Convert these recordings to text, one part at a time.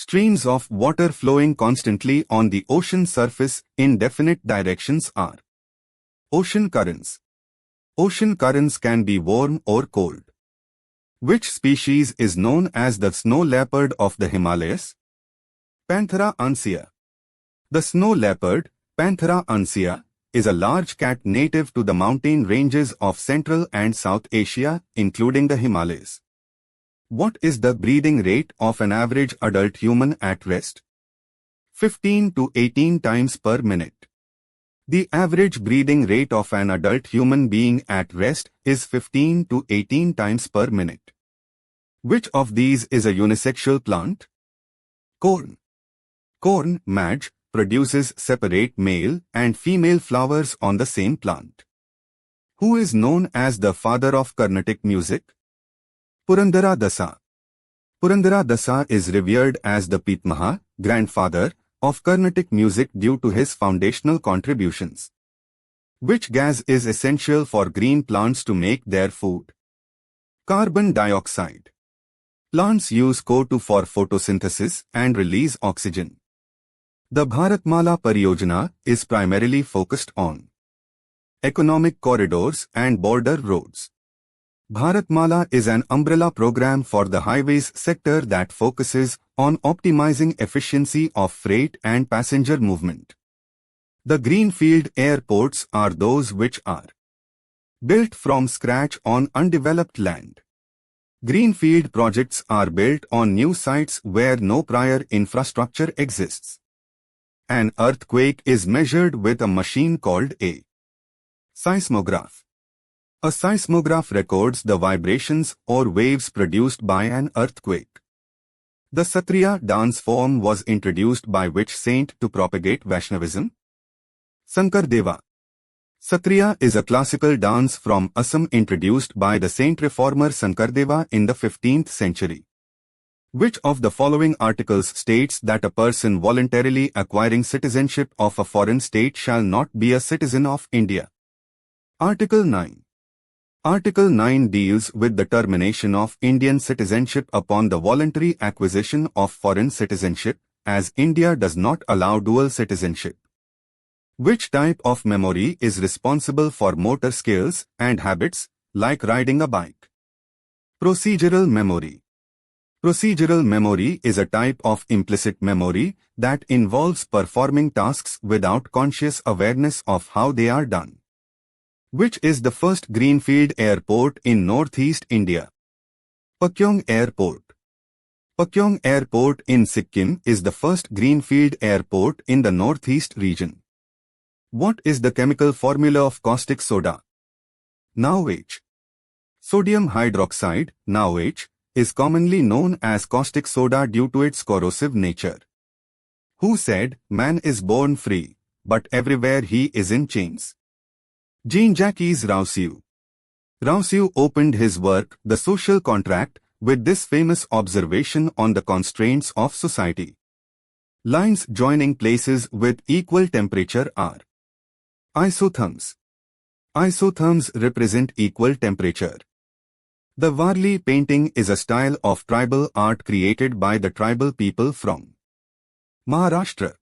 Streams of water flowing constantly on the ocean surface in definite directions are ocean currents. Ocean currents can be warm or cold. Which species is known as the snow leopard of the Himalayas? Panthera uncea. The snow leopard, Panthera uncea, is a large cat native to the mountain ranges of Central and South Asia, including the Himalayas. What is the breathing rate of an average adult human at rest? 15 to 18 times per minute. The average breathing rate of an adult human being at rest is 15 to 18 times per minute. Which of these is a unisexual plant? Corn. Corn, Madge, produces separate male and female flowers on the same plant. Who is known as the father of Carnatic music? Purandara Dasa. Purandara Dasa is revered as the Pitamaha, grandfather, of Carnatic music due to his foundational contributions. Which gas is essential for green plants to make their food? Carbon dioxide. Plants use CO2 for photosynthesis and release oxygen. The Bharatmala Pariyojana is primarily focused on economic corridors and border roads. Bharatmala is an umbrella program for the highways sector that focuses on optimizing efficiency of freight and passenger movement. The greenfield airports are those which are built from scratch on undeveloped land. Greenfield projects are built on new sites where no prior infrastructure exists. An earthquake is measured with a machine called a seismograph. A seismograph records the vibrations or waves produced by an earthquake. The Satriya dance form was introduced by which saint to propagate Vaishnavism? Sankardeva. Satriya is a classical dance from Assam introduced by the saint reformer Sankardeva in the 15th century. Which of the following articles states that a person voluntarily acquiring citizenship of a foreign state shall not be a citizen of India? Article 9. Article 9 deals with the termination of Indian citizenship upon the voluntary acquisition of foreign citizenship, as India does not allow dual citizenship. Which type of memory is responsible for motor skills and habits, like riding a bike? Procedural memory. Procedural memory is a type of implicit memory that involves performing tasks without conscious awareness of how they are done. Which is the first greenfield airport in northeast India? Pakyong Airport. Pakyong Airport in Sikkim is the first greenfield airport in the northeast region. What is the chemical formula of caustic soda? NaOH. Sodium hydroxide, NaOH, is commonly known as caustic soda due to its corrosive nature. Who said, "Man is born free, but everywhere he is in chains"? Jean-Jacques Rousseau. Rousseau opened his work, The Social Contract, with this famous observation on the constraints of society. Lines joining places with equal temperature are isotherms. Isotherms represent equal temperature. The Varli painting is a style of tribal art created by the tribal people from Maharashtra.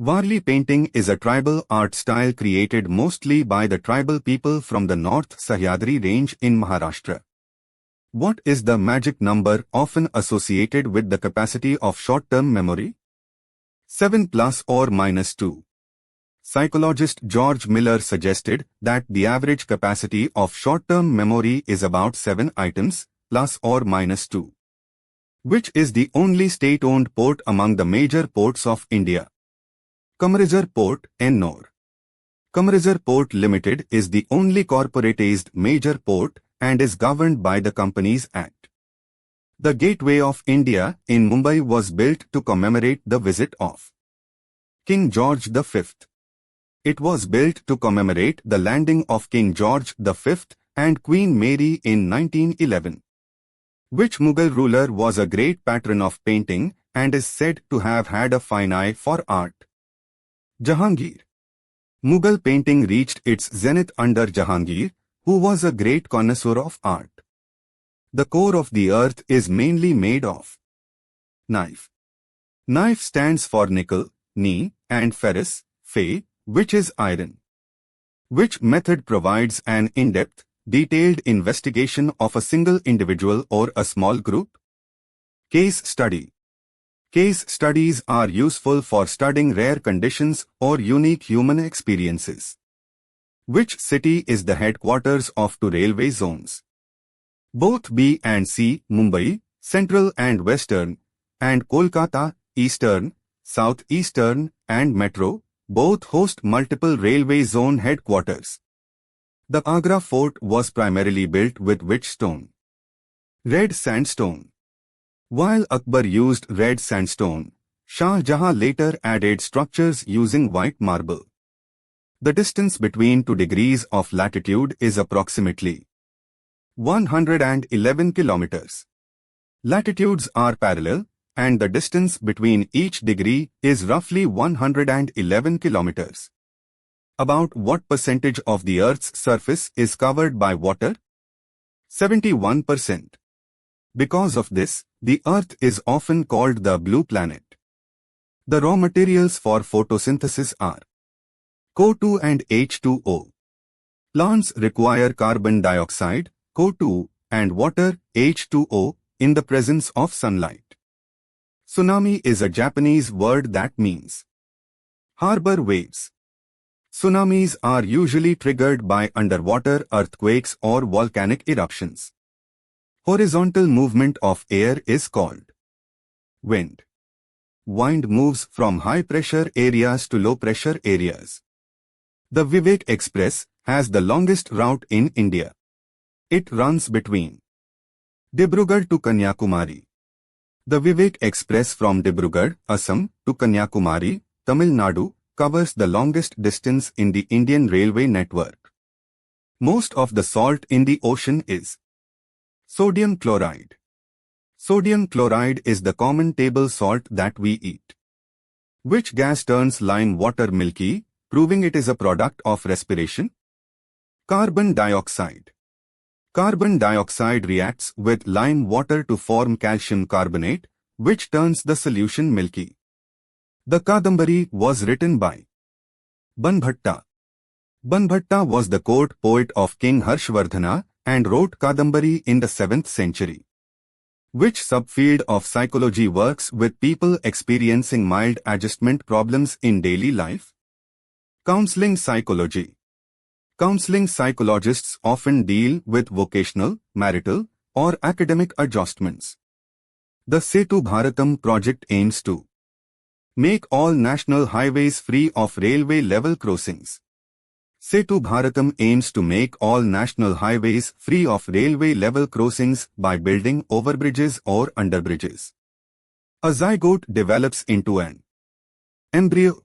Varli painting is a tribal art style created mostly by the tribal people from the North Sahyadri range in Maharashtra. What is the magic number often associated with the capacity of short-term memory? 7 plus or minus 2. Psychologist George Miller suggested that the average capacity of short-term memory is about 7 items, plus or minus 2. Which is the only state-owned port among the major ports of India? Kamarajar Port, Ennore. Kamarajar Port Limited is the only corporatized major port and is governed by the Companies Act. The Gateway of India in Mumbai was built to commemorate the visit of King George V. It was built to commemorate the landing of King George V and Queen Mary in 1911. Which Mughal ruler was a great patron of painting and is said to have had a fine eye for art? Jahangir. Mughal painting reached its zenith under Jahangir, who was a great connoisseur of art. The core of the earth is mainly made of knife. Knife stands for nickel, Ni, and ferrous, Fe, which is iron. Which method provides an in-depth, detailed investigation of a single individual or a small group? Case study. Case studies are useful for studying rare conditions or unique human experiences. Which city is the headquarters of two railway zones? Both B and C, Mumbai, Central and Western, and Kolkata, Eastern, Southeastern, and Metro, both host multiple railway zone headquarters. The Agra fort was primarily built with which stone? Red sandstone. While Akbar used red sandstone, Shah Jahan later added structures using white marble. The distance between 2 degrees of latitude is approximately 111 kilometers. Latitudes are parallel, and the distance between each degree is roughly 111 kilometers. About what percentage of the Earth's surface is covered by water? 71%. Because of this, the Earth is often called the blue planet. The raw materials for photosynthesis are CO2 and H2O. Plants require carbon dioxide, CO2, and water, H2O, in the presence of sunlight. Tsunami is a Japanese word that means harbor waves. Tsunamis are usually triggered by underwater earthquakes or volcanic eruptions. Horizontal movement of air is called wind. Wind moves from high-pressure areas to low-pressure areas. The Vivek Express has the longest route in India. It runs between Dibrugarh to Kanyakumari. The Vivek Express from Dibrugarh, Assam, to Kanyakumari, Tamil Nadu, covers the longest distance in the Indian railway network. Most of the salt in the ocean is sodium chloride. Sodium chloride is the common table salt that we eat. Which gas turns lime water milky, proving it is a product of respiration? Carbon dioxide. Carbon dioxide reacts with lime water to form calcium carbonate, which turns the solution milky. The Kadambari was written by Banbhatta. Banbhatta was the court poet of King Harshvardhana and wrote Kadambari in the 7th century. Which subfield of psychology works with people experiencing mild adjustment problems in daily life? Counseling psychology. Counseling psychologists often deal with vocational, marital, or academic adjustments. The Setu Bharatam project aims to make all national highways free of railway level crossings. Setu Bharatam aims to make all national highways free of railway level crossings by building overbridges or underbridges. A zygote develops into an embryo.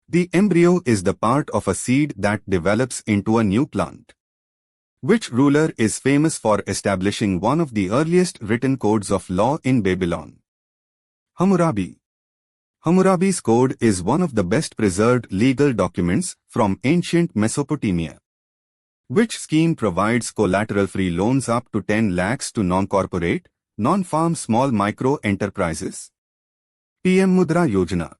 The embryo is the part of a seed that develops into a new plant. Which ruler is famous for establishing one of the earliest written codes of law in Babylon? Hammurabi. Hammurabi's code is one of the best preserved legal documents from ancient Mesopotamia. Which scheme provides collateral-free loans up to 10 lakhs to non-corporate, non-farm small micro-enterprises? PM Mudra Yojana.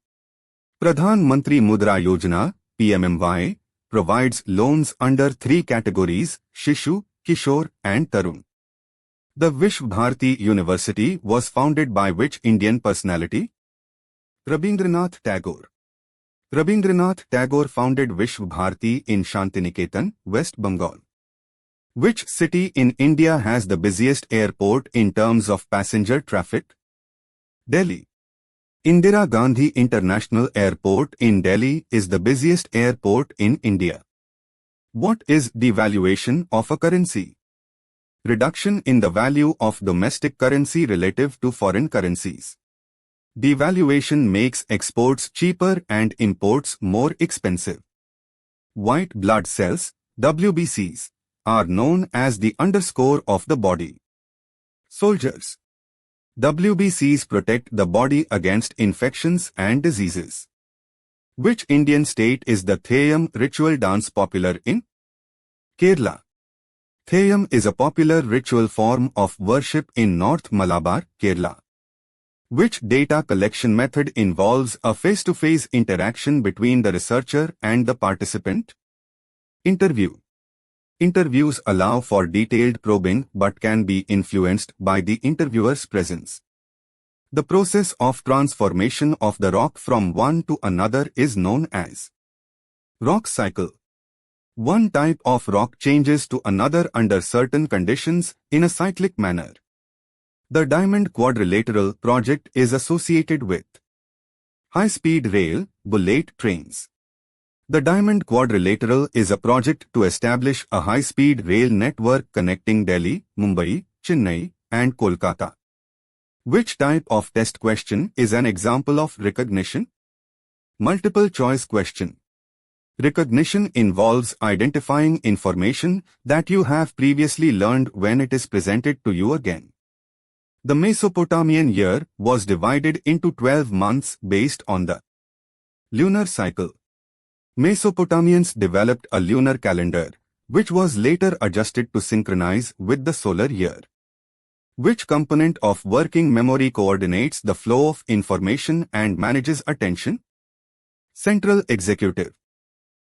Pradhan Mantri Mudra Yojana, PMMY, provides loans under 3 categories, Shishu, Kishore, and Tarun. The Vishwa Bharati University was founded by which Indian personality? Rabindranath Tagore. Rabindranath Tagore founded Vishwa Bharati in Shantiniketan, West Bengal. Which city in India has the busiest airport in terms of passenger traffic? Delhi. Indira Gandhi International Airport in Delhi is the busiest airport in India. What is devaluation of a currency? Reduction in the value of domestic currency relative to foreign currencies. Devaluation makes exports cheaper and imports more expensive. White blood cells, WBCs, are known as the underscore of the body. Soldiers. WBCs protect the body against infections and diseases. Which Indian state is the Theyam ritual dance popular in? Kerala. Theyam is a popular ritual form of worship in North Malabar, Kerala. Which data collection method involves a face-to-face interaction between the researcher and the participant? Interview. Interviews allow for detailed probing but can be influenced by the interviewer's presence. The process of transformation of the rock from one to another is known as rock cycle. One type of rock changes to another under certain conditions in a cyclic manner. The Diamond Quadrilateral project is associated with high-speed rail, bullet trains. The Diamond Quadrilateral is a project to establish a high-speed rail network connecting Delhi, Mumbai, Chennai, and Kolkata. Which type of test question is an example of recognition? Multiple choice question. Recognition involves identifying information that you have previously learned when it is presented to you again. The Mesopotamian year was divided into 12 months based on the lunar cycle. Mesopotamians developed a lunar calendar, which was later adjusted to synchronize with the solar year. Which component of working memory coordinates the flow of information and manages attention? Central Executive.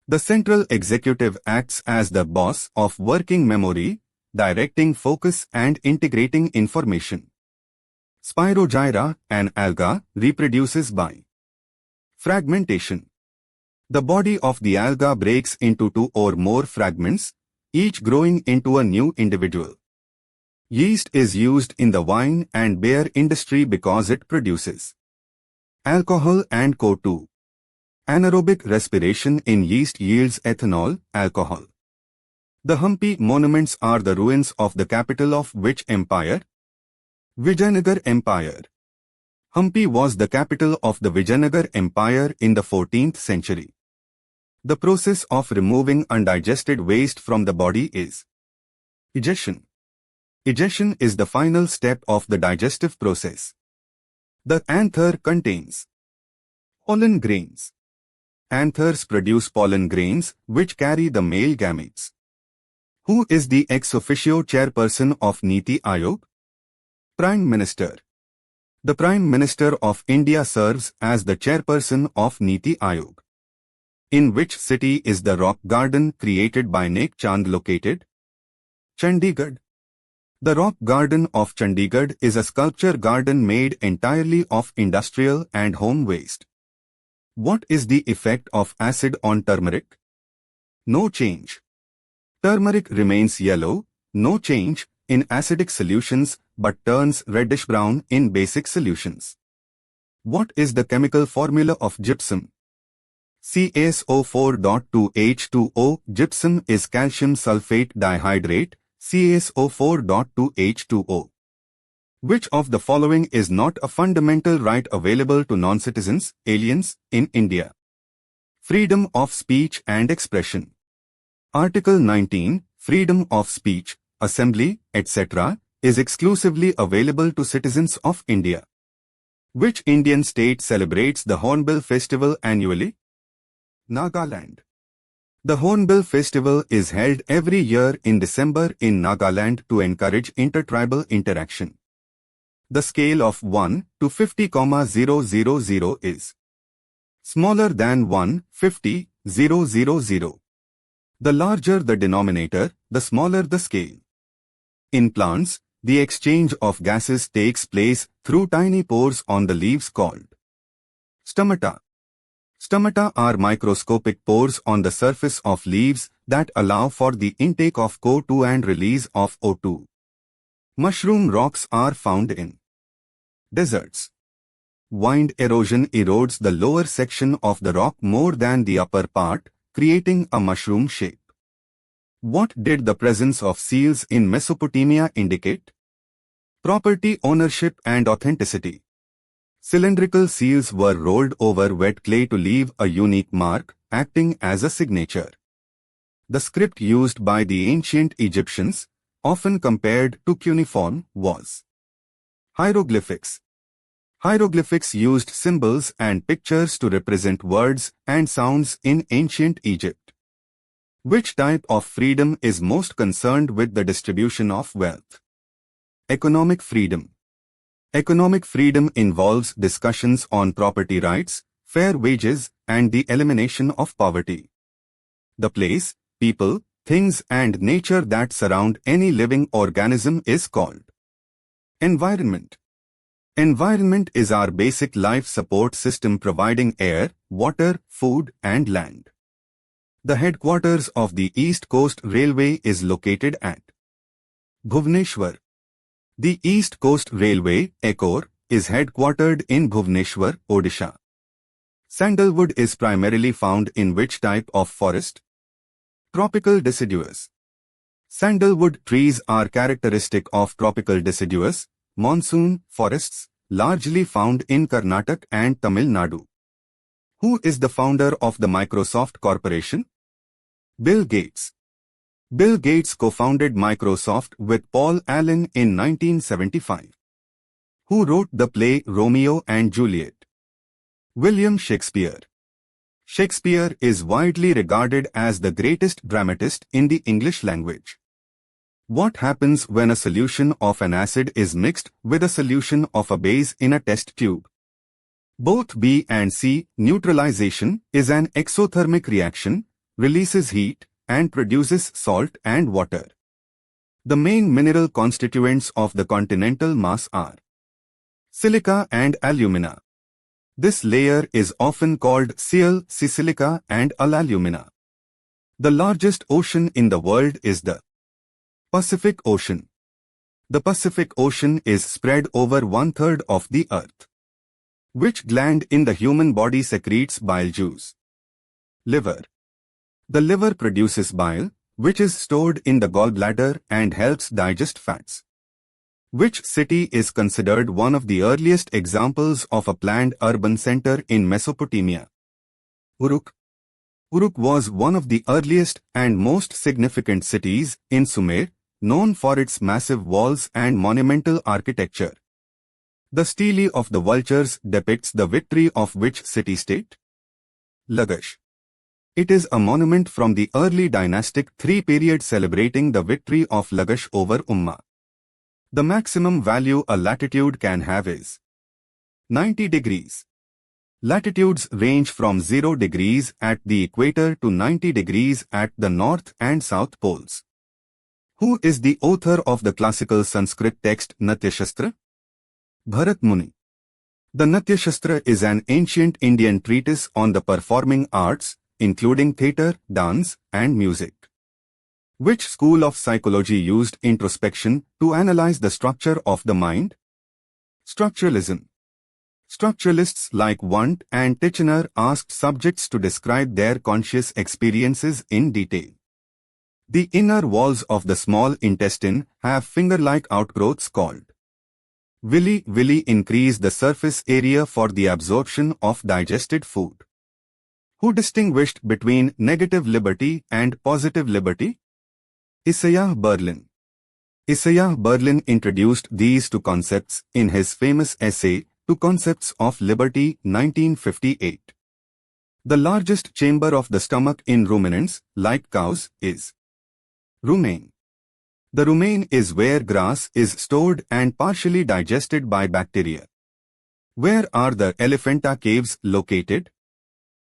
The Central Executive acts as the boss of working memory, directing focus and integrating information. Spirogyra, an alga, reproduces by fragmentation. The body of the alga breaks into two or more fragments, each growing into a new individual. Yeast is used in the wine and beer industry because it produces alcohol and CO2. Anaerobic respiration in yeast yields ethanol, alcohol. The Hampi monuments are the ruins of the capital of which empire? Vijayanagar Empire. Hampi was the capital of the Vijayanagar Empire in the 14th century. The process of removing undigested waste from the body is digestion. Digestion is the final step of the digestive process. The anther contains pollen grains. Anthers produce pollen grains which carry the male gametes. Who is the ex officio chairperson of Niti Aayog? Prime Minister. The Prime Minister of India serves as the chairperson of Niti Aayog. In which city is the rock garden created by Nek Chand located? Chandigarh. The rock garden of Chandigarh is a sculpture garden made entirely of industrial and home waste. What is the effect of acid on turmeric? No change. Turmeric remains yellow, no change, in acidic solutions but turns reddish-brown in basic solutions. What is the chemical formula of gypsum? CaSO4.2H2O. Gypsum is calcium sulfate dihydrate, CaSO4.2H2O. Which of the following is not a fundamental right available to non-citizens, aliens, in India? Freedom of speech and expression. Article 19, freedom of speech, assembly, etc., is exclusively available to citizens of India. Which Indian state celebrates the Hornbill Festival annually? Nagaland. The Hornbill Festival is held every year in December in Nagaland to encourage intertribal interaction. The scale of 1 to 50,000 is smaller than 1, 50, 000. The larger the denominator, the smaller the scale. In plants, the exchange of gases takes place through tiny pores on the leaves called stomata. Stomata are microscopic pores on the surface of leaves that allow for the intake of CO2 and release of O2. Mushroom rocks are found in deserts. Wind erosion erodes the lower section of the rock more than the upper part, creating a mushroom shape. What did the presence of seals in Mesopotamia indicate? Property ownership and authenticity. Cylindrical seals were rolled over wet clay to leave a unique mark, acting as a signature. The script used by the ancient Egyptians, often compared to cuneiform, was hieroglyphics. Hieroglyphics used symbols and pictures to represent words and sounds in ancient Egypt. Which type of freedom is most concerned with the distribution of wealth? Economic freedom. Economic freedom involves discussions on property rights, fair wages, and the elimination of poverty. The place, people, things and nature that surround any living organism is called environment. Environment is our basic life support system providing air, water, food and land. The headquarters of the East Coast Railway is located at Bhubaneswar. The East Coast Railway, ECOR, is headquartered in Bhubaneswar, Odisha. Sandalwood is primarily found in which type of forest? Tropical deciduous. Sandalwood trees are characteristic of tropical deciduous, monsoon forests, largely found in Karnataka and Tamil Nadu. Who is the founder of the Microsoft Corporation? Bill Gates. Bill Gates co-founded Microsoft with Paul Allen in 1975. Who wrote the play Romeo and Juliet? William Shakespeare. Shakespeare is widely regarded as the greatest dramatist in the English language. What happens when a solution of an acid is mixed with a solution of a base in a test tube? Both B and C. Neutralization is an exothermic reaction, releases heat, and produces salt and water. The main mineral constituents of the continental mass are silica and alumina. This layer is often called silica and alumina. The largest ocean in the world is the Pacific Ocean. The Pacific Ocean is spread over 1/3 of the Earth. Which gland in the human body secretes bile juice? Liver. The liver produces bile, which is stored in the gallbladder and helps digest fats. Which city is considered one of the earliest examples of a planned urban center in Mesopotamia? Uruk. Uruk was one of the earliest and most significant cities in Sumer, known for its massive walls and monumental architecture. The stele of the vultures depicts the victory of which city-state? Lagash. It is a monument from the early dynastic III period celebrating the victory of Lagash over Umma. The maximum value a latitude can have is 90 degrees. Latitudes range from 0 degrees at the equator to 90 degrees at the north and south poles. Who is the author of the classical Sanskrit text Natya Shastra? Bharat Muni. The Natya Shastra is an ancient Indian treatise on the performing arts, including theatre, dance, and music. Which school of psychology used introspection to analyze the structure of the mind? Structuralism. Structuralists like Wundt and Titchener asked subjects to describe their conscious experiences in detail. The inner walls of the small intestine have finger-like outgrowths called villi. Villi increase the surface area for the absorption of digested food. Who distinguished between negative liberty and positive liberty? Isaiah Berlin. Isaiah Berlin introduced these two concepts in his famous essay, Two Concepts of Liberty, 1958. The largest chamber of the stomach in ruminants, like cows, is rumen. The rumen is where grass is stored and partially digested by bacteria. Where are the Elephanta caves located?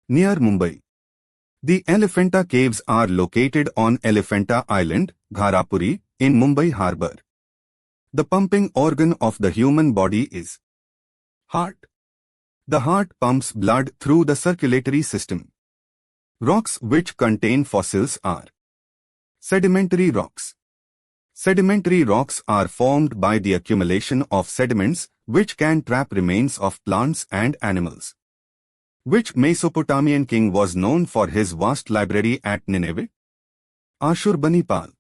Near Mumbai. The Elephanta caves are located on Elephanta Island, Gharapuri, in Mumbai harbour. The pumping organ of the human body is heart. The heart pumps blood through the circulatory system. Rocks which contain fossils are sedimentary rocks. Sedimentary rocks are formed by the accumulation of sediments which can trap remains of plants and animals. Which Mesopotamian king was known for his vast library at Nineveh? Ashurbanipal.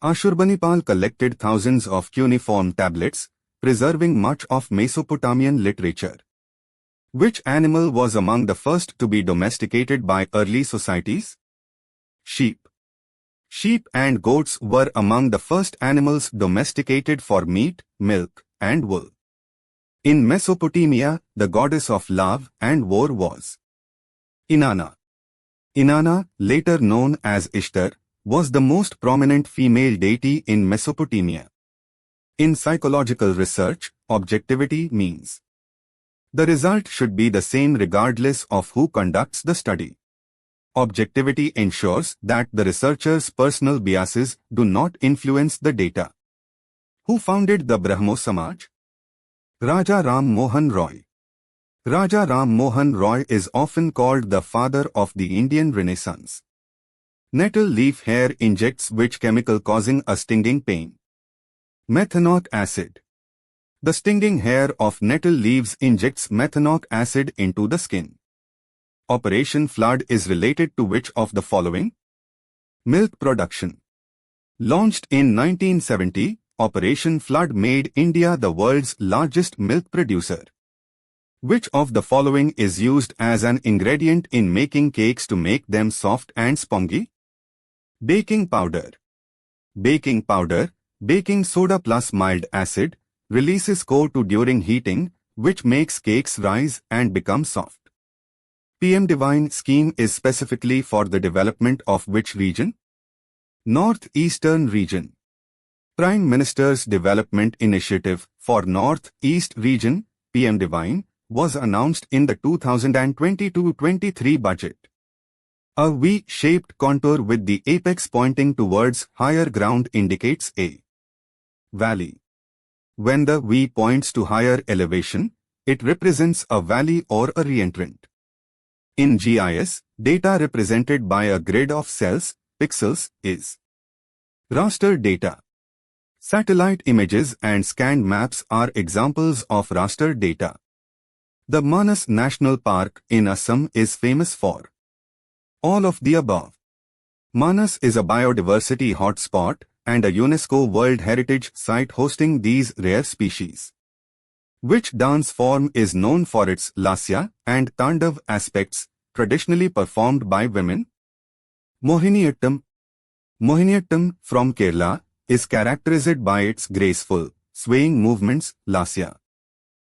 Ashurbanipal collected thousands of cuneiform tablets, preserving much of Mesopotamian literature. Which animal was among the first to be domesticated by early societies? Sheep. Sheep and goats were among the first animals domesticated for meat, milk, and wool. In Mesopotamia, the goddess of love and war was Inanna. Inanna, later known as Ishtar, was the most prominent female deity in Mesopotamia. In psychological research, objectivity means the result should be the same regardless of who conducts the study. Objectivity ensures that the researcher's personal biases do not influence the data. Who founded the Brahmo Samaj? Raja Ram Mohan Roy. Raja Ram Mohan Roy is often called the father of the Indian Renaissance. Nettle leaf hair injects which chemical causing a stinging pain? Methanoic acid. The stinging hair of nettle leaves injects methanoic acid into the skin. Operation Flood is related to which of the following? Milk production. Launched in 1970, Operation Flood made India the world's largest milk producer. Which of the following is used as an ingredient in making cakes to make them soft and spongy? Baking powder. Baking powder, baking soda plus mild acid, releases CO2 during heating, which makes cakes rise and become soft. PM-DevINE scheme is specifically for the development of which region? North-Eastern region. Prime Minister's Development Initiative for North-East Region, PM-DevINE, was announced in the 2022-23 budget. A V-shaped contour with the apex pointing towards higher ground indicates a valley. When the V points to higher elevation, it represents a valley or a reentrant. In GIS, data represented by a grid of cells, pixels, is raster data. Satellite images and scanned maps are examples of raster data. The Manas National Park in Assam is famous for all of the above. Manas is a biodiversity hotspot and a UNESCO World Heritage Site hosting these rare species. Which dance form is known for its lasya and tandav aspects, traditionally performed by women? Mohiniyattam. Mohiniyattam, from Kerala, is characterized by its graceful, swaying movements, lasya.